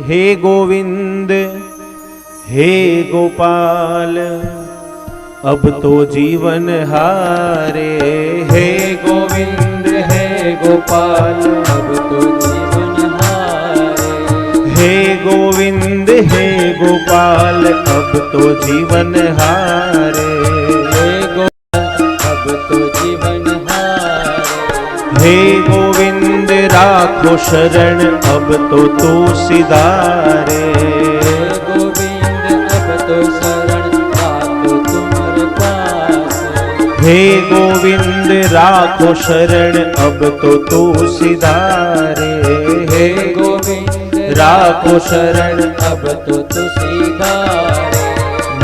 हे गोविंद हे गोपाल अब तो जीवन हारे। हे गोविंद हे गोपाल अब तो जीवन हारे। हे गोविंद हे गोपाल अब तो जीवन हारे। हे गोपाल अब तो जीवन हारे। हे गोविंद राखो शरण अब तो तू सिधारे। हे गोविंद अब तो शरण राखो तुम्हारे पास। हे गोविंद राखो शरण अब तो तू सिधारे। हे गोविंद राखो शरण अब तो तू सिधारे।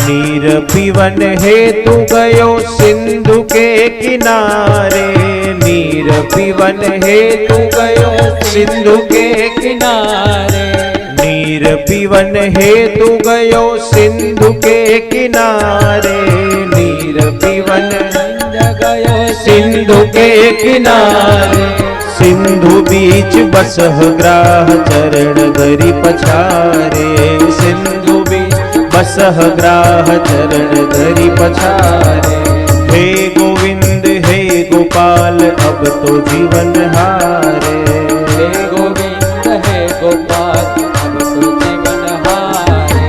नीर पीवन हेतु गयो सिंधु के किनारे। नीर पीवन हेतु गयो सिंधु के किनारे। नीर पीवन हेतु गयो सिंधु के किनारे। नीर पीवन गयो सिंधु के किनारे। सिंधु बीच बसह ग्राह चरण धरि पछारे। सिंधु बीच बसह ग्राह चरण धरि पछारे। हे गोविंद हे गोपाल अब तो जीवन हारे। हे गोविंद हे गोपाल अब तो जीवन हारे।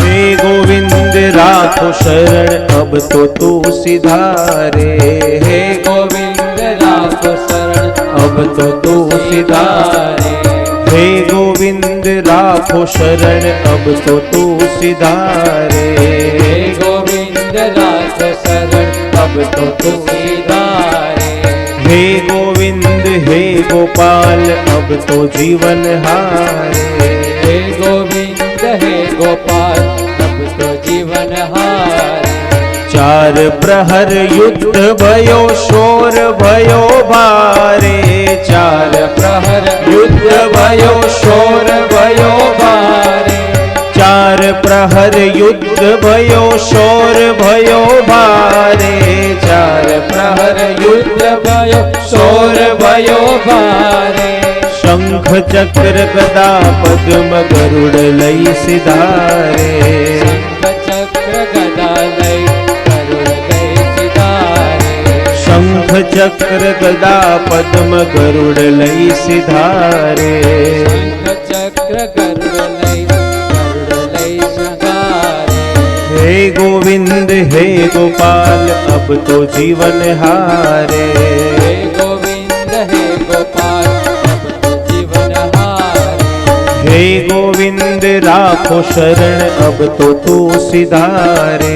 हे गोविंद राखो शरण अब तो तू सिधारे। हे गोविंद राखो शरण अब तो तू सिधारे। हे गोविंद राखो शरण अब तो तू सिधारे। हे गोविंद राखो शरण अब तो तू सिधारे। हे गोविंद हे गोपाल अब तो जीवन हारे। हे गोविंद हे गोपाल अब तो जीवन हारे। चार प्रहर युद्ध भयो शोर भयो भारे। चार प्रहर युद्ध भयो शोर भयो भारे। चार प्रहर युद्ध भयो शोर भयो भारे। चार प्रहर युद्ध भयो शोर भयो भारे। शंख चक्र गदा पद्म गरुड़ लई सिधारे। शंख चक्र गदा लई गरुड़ गए सिधारे। शंख चक्र गदा पद्म गरुड़ लई सिधारे। शंख चक्र गरुड़ लई सिधारे। हे गोविंद हे गोपाल अब तो जीवन हारे। हे गोविंद हे गोपाल अब तो जीवन हारे। हे गोविंद राखो शरण अब तो तू सिधारे।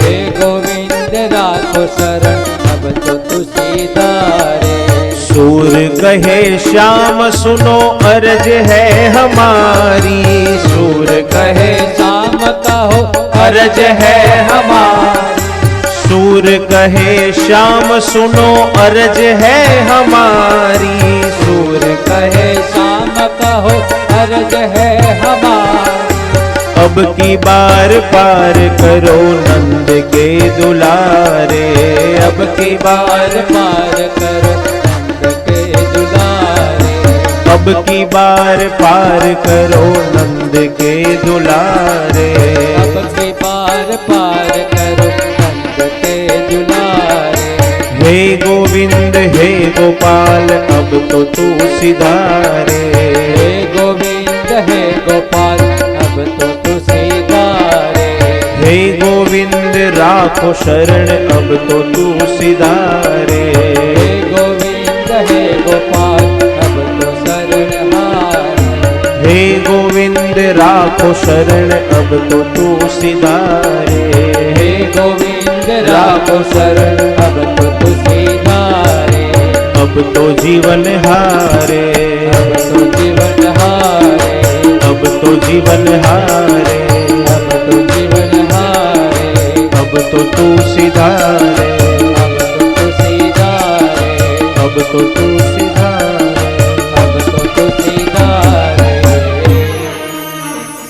हे गोविंद राखो शरण अब तो तू सिधारे। सूर कहे श्याम सुनो अर्ज है हमारी। सूर कहे शाम कहो अर्ज है हमारी। सूर कहे श्याम सुनो अर्ज है हमारी। सूर कहे शाम कहो अर्ज है हमारी। अब की बार पार करो नंद के दुलारे। अब की बार पार करो नंद के दुलारे। अब की बार पार करो नंद के दुलारे। अब की बार पार करो नंद के दुलारे। हे गोविंद हे गोपाल अब तो तू सिधारे। हे गोविंद हे गोपाल अब तो तू सिधारे। हे गोविंद राखो शरण अब तो तू सिधारे। हे गोविंद हे गोपाल अब तो शरण हारे। हे गोविंद राखो शरण अब तो तू सिधारे। हे गोविंद राखो शरण अब तो तू सिधारे। अब तो जीवन हारे। अब तो जीवन हारे। अब तो जीवन हारे। अब तो जीवन हारे। अब तो तू सिधारे। अब तो तू सिधारे। अब तो तू